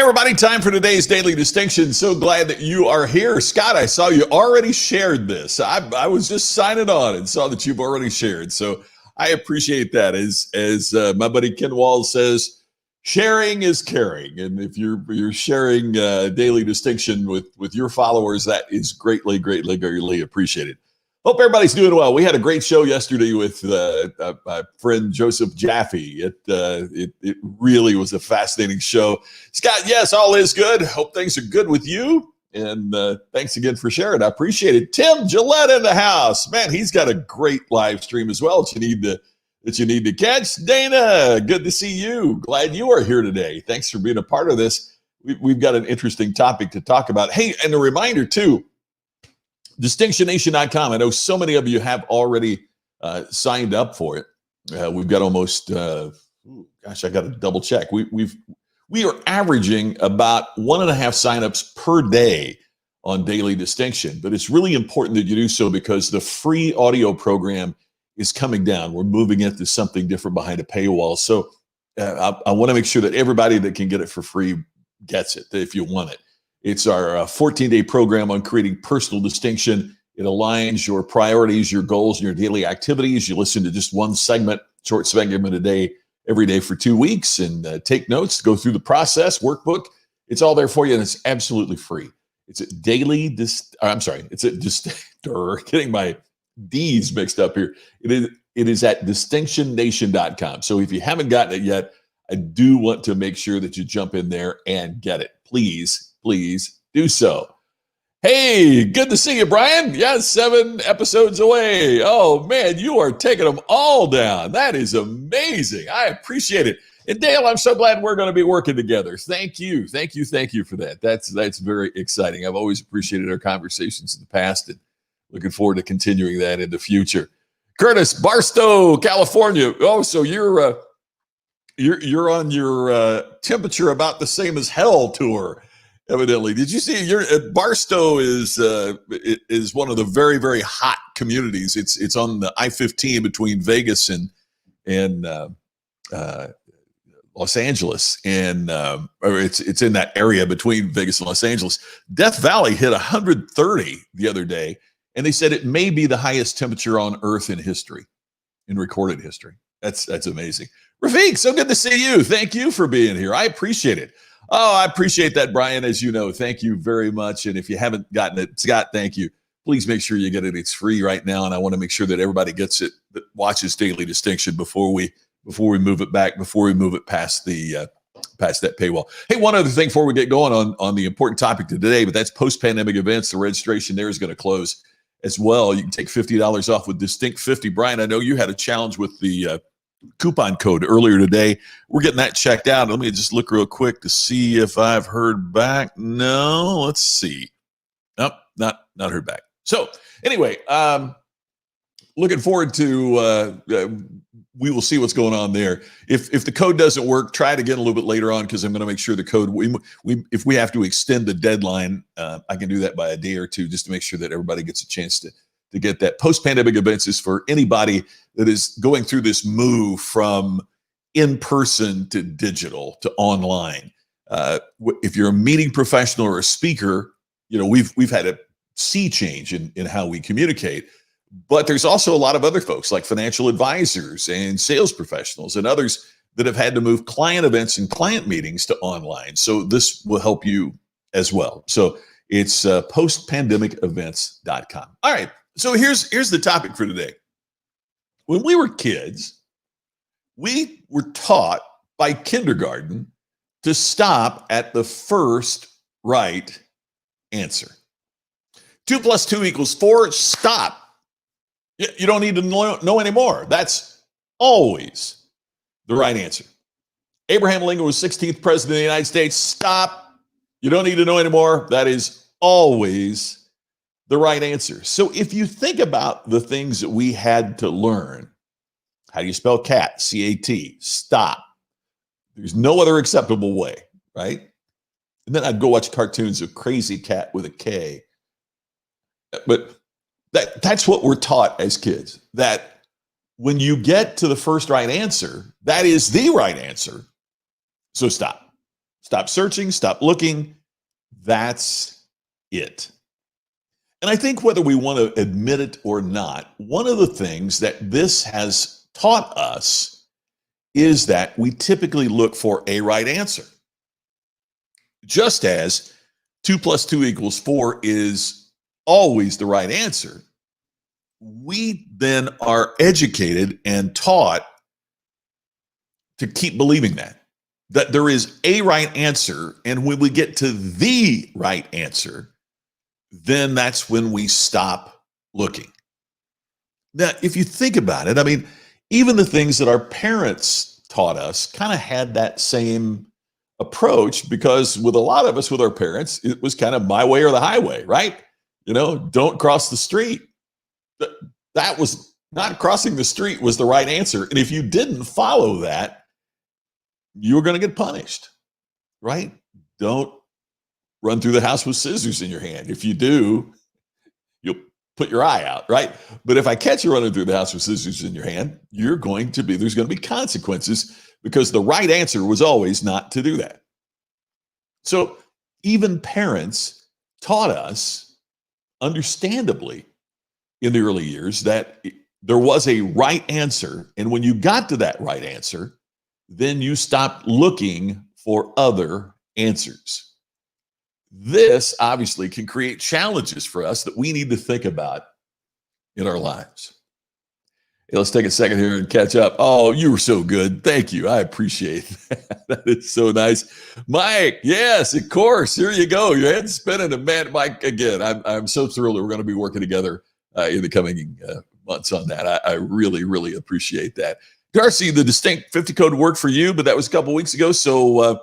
everybody, time for today's Daily Distinction. So glad that you are here. Scott, I saw you already shared this. I was just signing on and saw that you've already shared. So I appreciate that. As my buddy Ken Walls says, sharing is caring. And if you're sharing Daily Distinction with your followers, that is greatly appreciated. Hope everybody's doing well. We had a great show yesterday with my friend Joseph Jaffe. It really was a fascinating show. Scott, yes, all is good. Hope things are good with you. And thanks again for sharing. I appreciate it. Tim Gillette in the house. Man, he's got a great live stream as well that you need to catch. Dana, good to see you. Glad you are here today. Thanks for being a part of this. We've got an interesting topic to talk about. Hey, and a reminder too, DistinctionNation.com. I know so many of you have already signed up for it. We've got almost, I got to double check. We are averaging about 1.5 signups per day on Daily Distinction, but it's really important that you do so because the free audio program is coming down. We're moving it to something different behind a paywall. So I want to make sure that everybody that can get it for free gets it if you want it. It's our 14-day program on creating personal distinction. It aligns your priorities, your goals, and your daily activities. You listen to just one short segment a day, every day for 2 weeks, and take notes, go through the process, workbook. It's all there for you, and it's absolutely free. It's at getting my D's mixed up here. It is at DistinctionNation.com. So if you haven't gotten it yet, I do want to make sure that you jump in there and get it. Please do so. Hey, good to see you, Brian. Yeah, 7 episodes away. Oh, man, you are taking them all down. That is amazing. I appreciate it. And Dale, I'm so glad we're going to be working together. Thank you for that. That's very exciting. I've always appreciated our conversations in the past and looking forward to continuing that in the future. Curtis, Barstow, California. Oh, so you're on your temperature about the same as hell tour. Evidently, did you see Barstow is one of the very, very hot communities. It's on the I-15 between Vegas and Los Angeles, and or it's in that area between Vegas and Los Angeles. Death Valley hit 130 the other day, and they said it may be the highest temperature on Earth in history, in recorded history. That's amazing. Rafiq, so good to see you. Thank you for being here. I appreciate it. Oh, I appreciate that, Brian. As you know, thank you very much. And if you haven't gotten it, Scott, thank you. Please make sure you get it. It's free right now, and I want to make sure that everybody gets it that watches Daily Distinction before we move it back, before we move it past that paywall. Hey, one other thing before we get going on the important topic of today, but that's post-pandemic events. The registration there is going to close as well. You can take $50 off with Distinct 50. Brian, I know you had a challenge with the coupon code earlier today. We're getting that checked out. Let me just look real quick to see if I've heard back. No, let's see. Nope, not heard back. So anyway, looking forward to we will see what's going on there. If the code doesn't work, try it again a little bit later on, because I'm going to make sure the code, if we have to extend the deadline, I can do that by a day or two, just to make sure that everybody gets a chance to get that. Post-pandemic events is for anybody that is going through this move from in-person to digital to online. If you're a meeting professional or a speaker, we've had a sea change in how we communicate. But there's also a lot of other folks like financial advisors and sales professionals and others that have had to move client events and client meetings to online. So this will help you as well. So it's postpandemicevents.com. All right. So here's the topic for today. When we were kids, we were taught by kindergarten to stop at the first right answer. 2 + 2 = 4. Stop. You don't need to know anymore. That's always the right answer. Abraham Lincoln was 16th president of the United States. Stop. You don't need to know anymore. That is always the right answer. So if you think about the things that we had to learn, how do you spell cat? C-A-T. Stop. There's no other acceptable way, right? And then I'd go watch cartoons of Crazy Cat with a K. But that's what we're taught as kids, that when you get to the first right answer, that is the right answer. So stop. Stop searching, stop looking. That's it. And I think whether we want to admit it or not, one of the things that this has taught us is that we typically look for a right answer. Just as 2 plus 2 equals 4 is always the right answer, we then are educated and taught to keep believing that there is a right answer. And when we get to the right answer, then that's when we stop looking. Now, if you think about it, I mean, even the things that our parents taught us kind of had that same approach, because with a lot of us, with our parents, it was kind of my way or the highway, right? Don't cross the street. That was not crossing the street was the right answer. And if you didn't follow that, you were going to get punished, right? Don't run through the house with scissors in your hand. If you do, you'll put your eye out, right? But if I catch you running through the house with scissors in your hand, there's going to be consequences, because the right answer was always not to do that. So even parents taught us, understandably, in the early years, that there was a right answer. And when you got to that right answer, then you stopped looking for other answers. This obviously can create challenges for us that we need to think about in our lives. Hey, let's take a second here and catch up. Oh, you were so good. Thank you. I appreciate that. That is so nice. Mike, yes, of course. Here you go. Your head's spinning. And man, Mike, again, I'm so thrilled that we're going to be working together in the coming months on that. I really, really appreciate that. Darcy, the distinct 50 code worked for you, but that was a couple weeks ago. So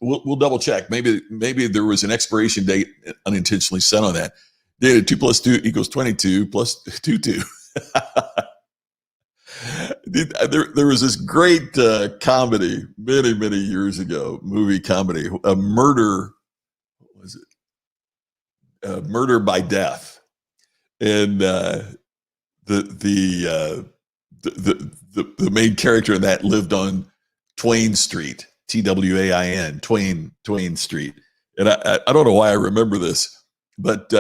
we'll double check. Maybe there was an expiration date unintentionally set on that. Dated 2 plus 2 equals 22 plus 2, 2. There was this great comedy many, many years ago, movie comedy, a murder, what was it? Murder by Death. And the main character in that lived on Twain Street, Twain, Twain Street. And I don't know why I remember this, but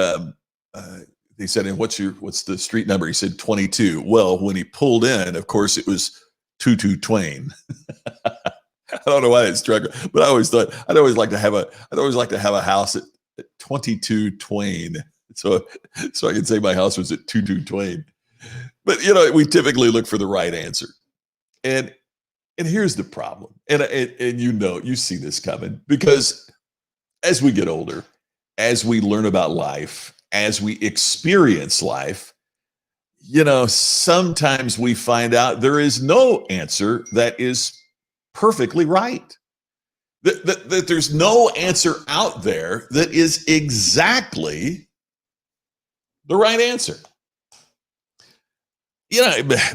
they said, and what's the street number? He said 22. Well, when he pulled in, of course, it was 22 Twain. I don't know why it struck me, but I always thought I'd always like to have a house at 22 Twain. So I can say my house was at 22 Twain. But we typically look for the right answer. And here's the problem. And you see this coming, because as we get older, as we learn about life, as we experience life, sometimes we find out there is no answer that is perfectly right. That there's no answer out there that is exactly the right answer.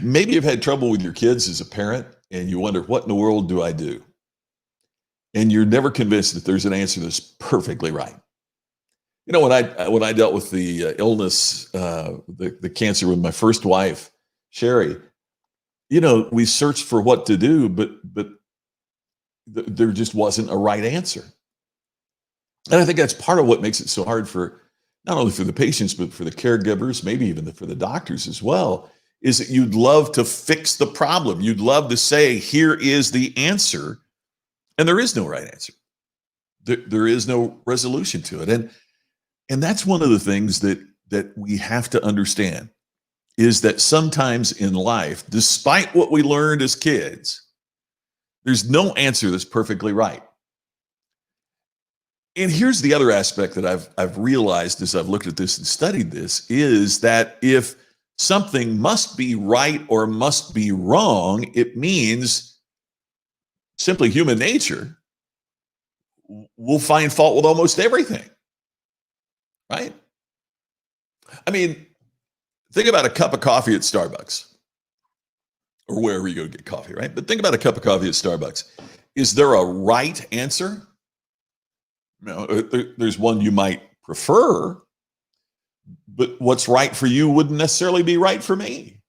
Maybe you've had trouble with your kids as a parent, and you wonder, what in the world do I do? And you're never convinced that there's an answer that's perfectly right. When I dealt with the illness, the cancer with my first wife, Sherry, we searched for what to do, but there just wasn't a right answer. And I think that's part of what makes it so hard for not only for the patients, but for the caregivers, maybe even for the doctors as well, is that you'd love to fix the problem. You'd love to say, here is the answer. And there is no right answer. There is no resolution to it. And that's one of the things that we have to understand, is that sometimes in life, despite what we learned as kids, there's no answer that's perfectly right. And here's the other aspect that I've realized as I've looked at this and studied this, is that if something must be right or must be wrong, it means simply human nature will find fault with almost everything. Right? I mean, think about a cup of coffee at Starbucks or wherever you go to get coffee, right? But think about a cup of coffee at Starbucks. Is there a right answer? No, there's one you might prefer, but what's right for you wouldn't necessarily be right for me.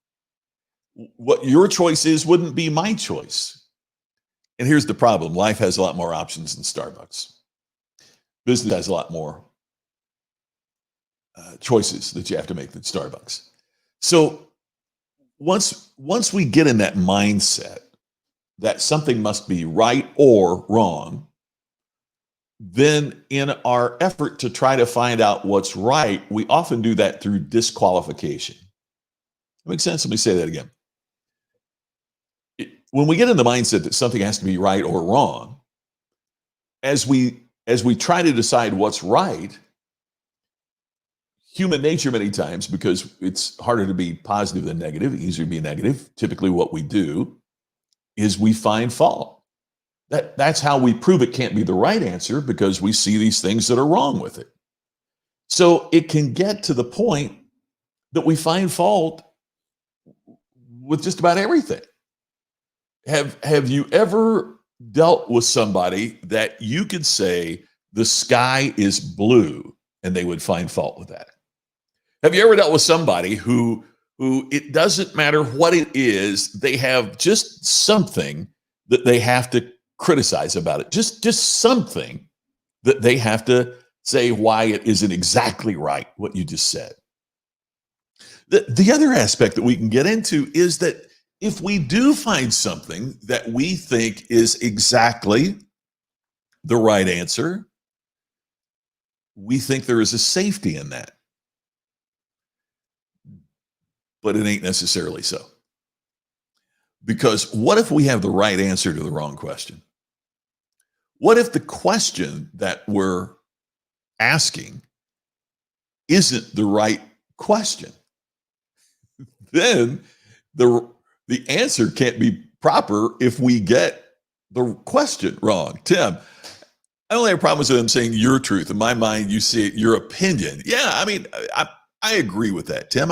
What your choice is wouldn't be my choice. And here's the problem. Life has a lot more options than Starbucks. Business has a lot more choices that you have to make than Starbucks. So once we get in that mindset that something must be right or wrong, then in our effort to try to find out what's right, we often do that through disqualification. That makes sense? Let me say that again. When we get in the mindset that something has to be right or wrong, as we try to decide what's right, human nature many times, because it's harder to be positive than negative, easier to be negative, typically what we do is we find fault. That's how we prove it can't be the right answer, because we see these things that are wrong with it. So it can get to the point that we find fault with just about everything. Have you ever dealt with somebody that you could say the sky is blue and they would find fault with that? Have you ever dealt with somebody who it doesn't matter what it is, they have just something that they have to criticize about it, just something that they have to say why it isn't exactly right what you just said? The other aspect that we can get into is that if we do find something that we think is exactly the right answer, we think there is a safety in that. But it ain't necessarily so. Because what if we have the right answer to the wrong question? What if the question that we're asking isn't the right question? Then the answer can't be proper if we get the question wrong. Tim, I only have problems with them saying your truth. In my mind, you see it, your opinion. Yeah, I mean, I agree with that, Tim.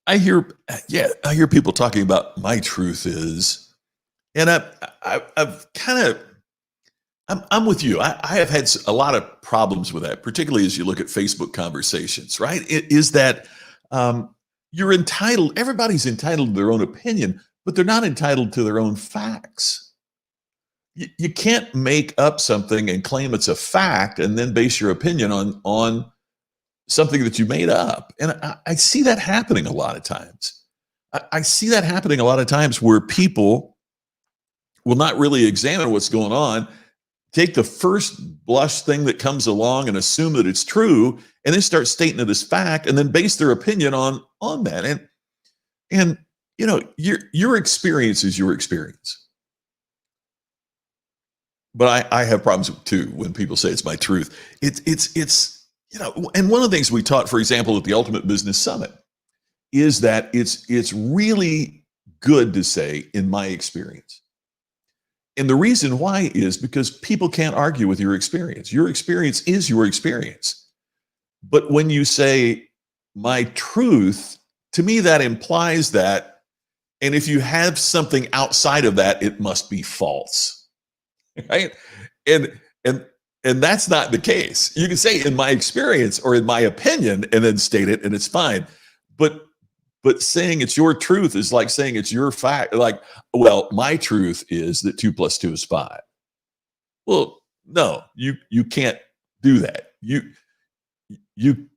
I hear people talking about my truth is, and I've kind of, I'm with you. I have had a lot of problems with that, particularly as you look at Facebook conversations, right? It is that you're entitled, everybody's entitled to their own opinion, but they're not entitled to their own facts. You can't make up something and claim it's a fact and then base your opinion on something that you made up. And I see that happening a lot of times. I see that happening a lot of times where people will not really examine what's going on, take the first blush thing that comes along and assume that it's true, and then start stating it as fact, and then base their opinion on that. And you know, your experience is your experience. But I have problems too when people say it's my truth. It's you know, and one of the things we taught, for example, at the Ultimate Business Summit, is that it's really good to say, in my experience. And the reason why is because people can't argue with your experience. Your experience is your experience. But when you say my truth, to me, that implies that, and if you have something outside of that, it must be false, right? And that's not the case. You can say in my experience or in my opinion and then state it, and it's fine. But saying it's your truth is like saying it's your fact. Like, well, my truth is that 2 + 2 is 5. Well, no, you can't do that. You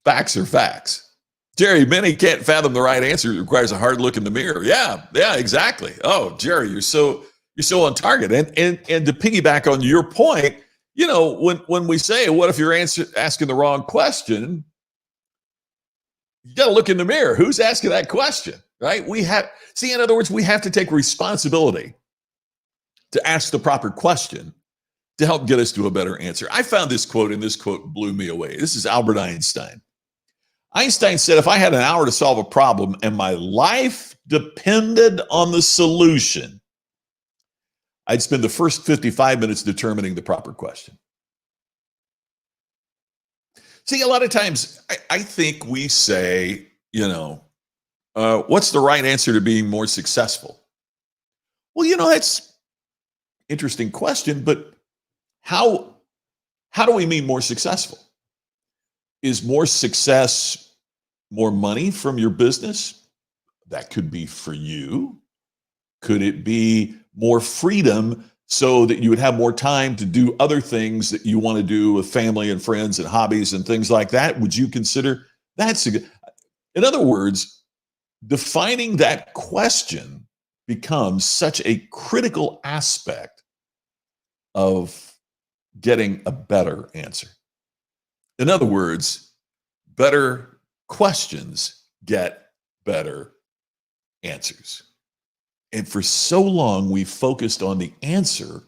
facts are facts. Jerry, many can't fathom the right answer. It requires a hard look in the mirror. Yeah, exactly. Oh, Jerry, you're so on target. And to piggyback on your point, you know, when we say, what if you're asking the wrong question? You got to look in the mirror. Who's asking that question, right? In other words, we have to take responsibility to ask the proper question to help get us to a better answer. I found this quote, and this quote blew me away. This is Albert Einstein. Einstein said, if I had an hour to solve a problem and my life depended on the solution, I'd spend the first 55 minutes determining the proper question. See, a lot of times I think we say, you know, what's the right answer to being more successful? Well, you know, that's an interesting question, but how do we mean more successful? Is more success more money from your business? That could be for you. Could it be more freedom so that you would have more time to do other things that you want to do with family and friends and hobbies and things like that? Would you consider that's a good? In other words, defining that question becomes such a critical aspect of getting a better answer. In other words, better questions get better answers. And for so long, we focused on the answer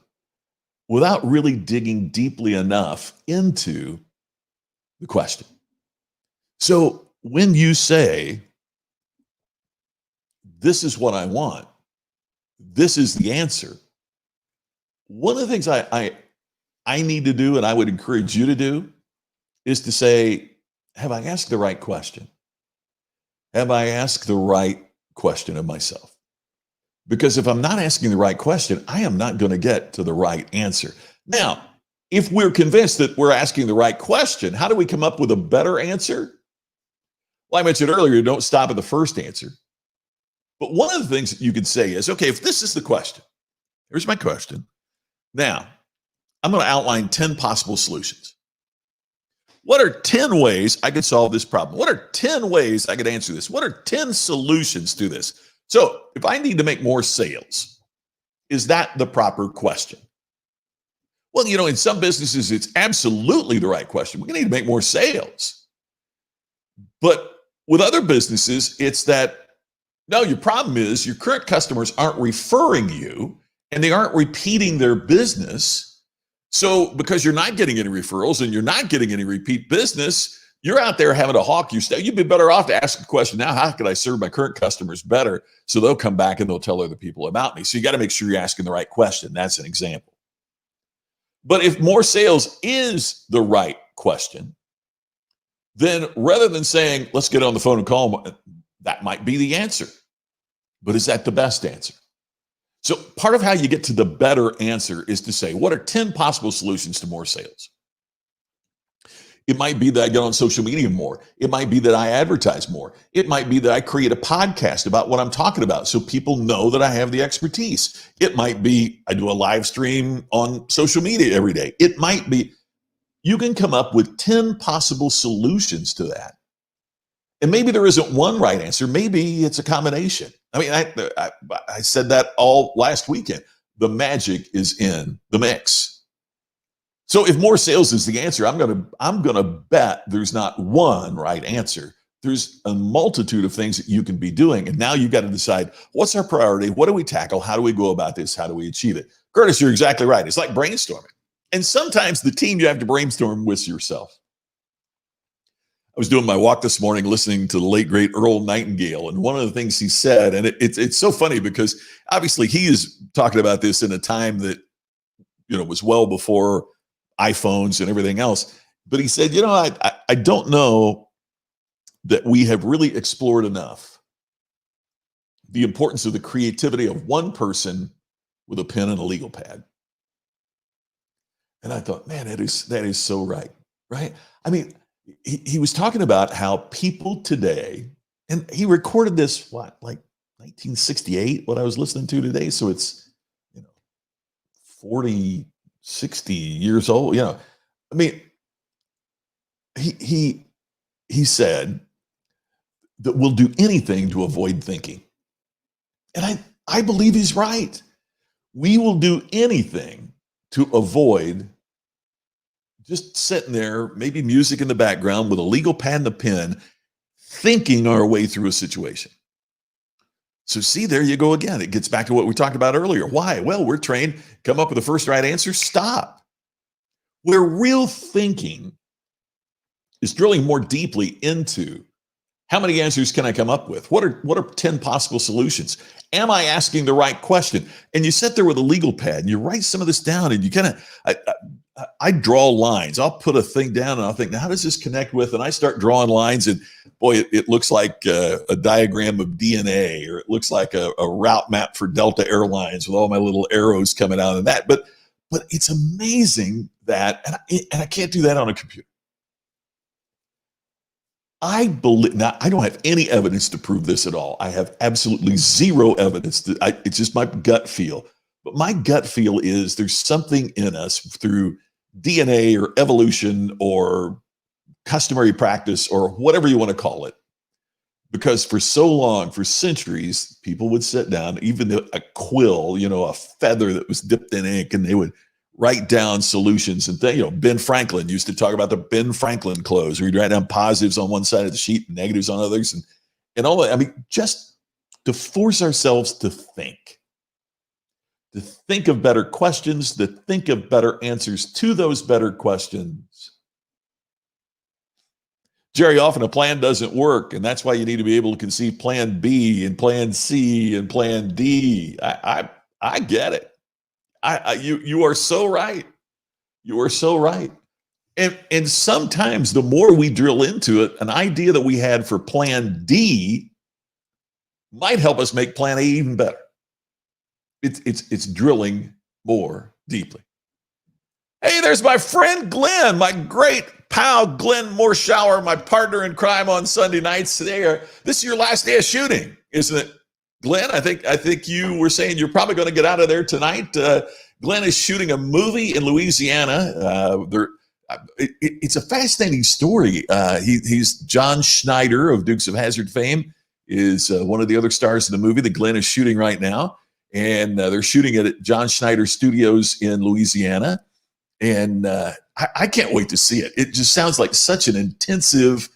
without really digging deeply enough into the question. So when you say, this is what I want, this is the answer, one of the things I need to do, and I would encourage you to do, is to say, have I asked the right question? Have I asked the right question of myself? Because if I'm not asking the right question, I am not going to get to the right answer. Now, if we're convinced that we're asking the right question, how do we come up with a better answer? Well, I mentioned earlier, don't stop at the first answer. But one of the things that you could say is, okay, if this is the question, here's my question. Now, I'm going to outline 10 possible solutions. What are 10 ways I could solve this problem? What are 10 ways I could answer this? What are 10 solutions to this? So if I need to make more sales, is that the proper question? Well, in some businesses, it's absolutely the right question. We need to make more sales. But with other businesses, it's that, no, your problem is your current customers aren't referring you and they aren't repeating their business. So because you're not getting any referrals and you're not getting any repeat business, you're out there having to hawk your stuff. You'd be better off to ask the question, now, how can I serve my current customers better so they'll come back and they'll tell other people about me? So you got to make sure you're asking the right question. That's an example. But if more sales is the right question, then rather than saying, let's get on the phone and call them, that might be the answer. But is that the best answer? So part of how you get to the better answer is to say, what are 10 possible solutions to more sales? It might be that I get on social media more. It might be that I advertise more. It might be that I create a podcast about what I'm talking about so people know that I have the expertise. It might be I do a live stream on social media every day. It might be you can come up with 10 possible solutions to that. And maybe there isn't one right answer. Maybe it's a combination. I mean, I said that all last weekend. The magic is in the mix. So if more sales is the answer, I'm gonna bet there's not one right answer. There's a multitude of things that you can be doing. And now you've got to decide, what's our priority? What do we tackle? How do we go about this? How do we achieve it? Curtis, you're exactly right. It's like brainstorming. And sometimes the team you have to brainstorm with yourself. I was doing my walk this morning, listening to the late, great Earl Nightingale. And one of the things he said, and it's so funny because obviously he is talking about this in a time that, was well before iPhones and everything else. But he said, I don't know that we have really explored enough the importance of the creativity of one person with a pen and a legal pad. And I thought, man, that is so right. I mean, he was talking about how people today, and he recorded this, like 1968, what I was listening to today. So it's, 40, 60 years old. I mean, he said that we'll do anything to avoid thinking. And I believe he's right. We will do anything to avoid just sitting there, maybe music in the background with a legal pad and a pen, thinking our way through a situation. So see, there you go again. It gets back to what we talked about earlier. Why? Well, we're trained, come up with the first right answer, stop. Where real thinking is drilling more deeply into how many answers can I come up with? What are 10 possible solutions? Am I asking the right question? And you sit there with a legal pad and you write some of this down and you kind of, I draw lines. I'll put a thing down and I'll think, now, how does this connect with? And I start drawing lines and boy, it looks like a diagram of DNA, or it looks like a route map for Delta Airlines with all my little arrows coming out of that. But it's amazing that, and I can't do that on a computer. I believe now. I don't have any evidence to prove this at all. I have absolutely zero evidence. It's just my gut feel. But my gut feel is there's something in us through DNA or evolution or customary practice or whatever you want to call it. Because for so long, for centuries, people would sit down, even a quill, a feather that was dipped in ink, and they would write down solutions and things. Ben Franklin used to talk about the Ben Franklin close, where he'd write down positives on one side of the sheet and negatives on others, and all that. I mean, just to force ourselves to think of better questions, to think of better answers to those better questions. Jerry, often a plan doesn't work, and that's why you need to be able to conceive plan B and plan C and plan D. I get it. You are so right. You are so right. And sometimes the more we drill into it, an idea that we had for plan D might help us make plan A even better. It's drilling more deeply. Hey, there's my friend Glenn, my great pal Glenn Morshower, my partner in crime on Sunday nights. This is your last day of shooting, isn't it, Glenn? I think you were saying you're probably going to get out of there tonight. Glenn is shooting a movie in Louisiana. It's a fascinating story. He's John Schneider of Dukes of Hazzard fame, is one of the other stars in the movie that Glenn is shooting right now. And they're shooting it at John Schneider Studios in Louisiana. And I can't wait to see it. It just sounds like such an intensive,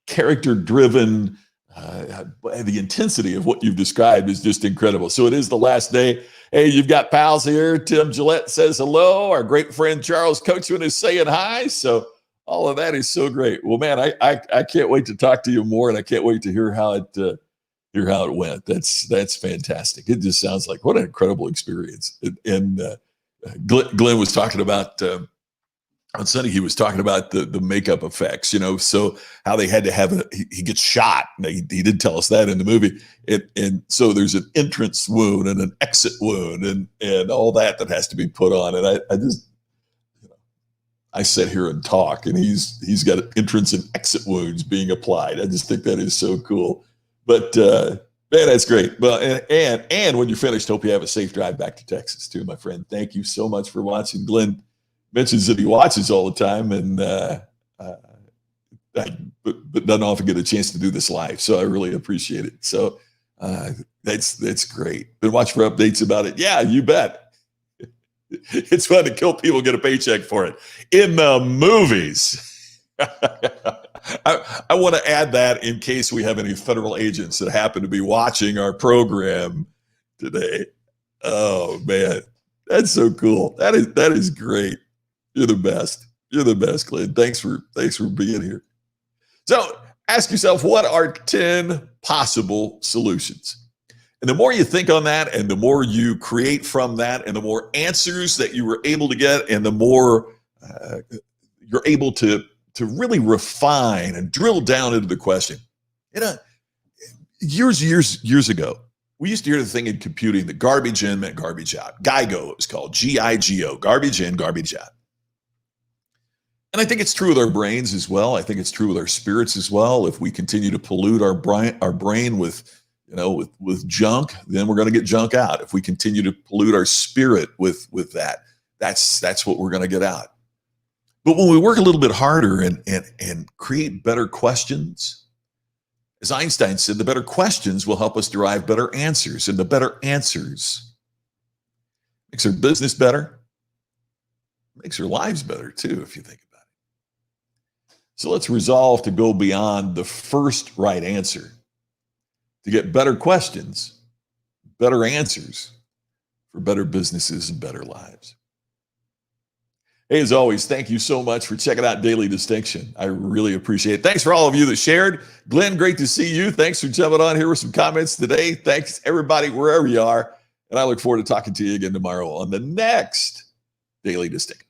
character-driven, the intensity of what you've described is just incredible. So it is the last day. Hey, you've got pals here. Tim Gillette says hello. Our great friend Charles Coachman is saying hi. So all of that is so great. Well, man, I can't wait to talk to you more, and I can't wait to hear how it went. That's fantastic. It just sounds like what an incredible experience. And Glenn was talking about on Sunday. He was talking about the makeup effects, so how they had to have he gets shot. He did tell us that in the movie. And so there's an entrance wound and an exit wound and all that has to be put on. And I just, I sit here and talk, and he's got entrance and exit wounds being applied. I just think that is so cool. But man, that's great. Well, and when you're finished, hope you have a safe drive back to Texas too, my friend. Thank you so much for watching. Glenn mentions that he watches all the time, and but doesn't often get a chance to do this live. So I really appreciate it. So that's great. Been watching for updates about it. Yeah, you bet. It's fun to kill people, get a paycheck for it in the movies. I want to add that in case we have any federal agents that happen to be watching our program today. Oh man, that's so cool. That is great. You're the best. You're the best, Glenn. Thanks for being here. So ask yourself, what are 10 possible solutions? And the more you think on that, and the more you create from that, and the more answers that you were able to get, and the more you're able to really refine and drill down into the question. Years ago, we used to hear the thing in computing that garbage in meant garbage out. GIGO, it was called, GIGO, garbage in, garbage out. And I think it's true with our brains as well. I think it's true with our spirits as well. If we continue to pollute our brain with junk, then we're going to get junk out. If we continue to pollute our spirit with that, that's what we're going to get out. But when we work a little bit harder and create better questions, as Einstein said, the better questions will help us derive better answers, and the better answers makes our business better, makes our lives better too, if you think about it. So let's resolve to go beyond the first right answer to get better questions, better answers for better businesses and better lives. Hey, as always, thank you so much for checking out Daily Distinction. I really appreciate it. Thanks for all of you that shared. Glenn, great to see you. Thanks for jumping on here with some comments today. Thanks, everybody, wherever you are. And I look forward to talking to you again tomorrow on the next Daily Distinction.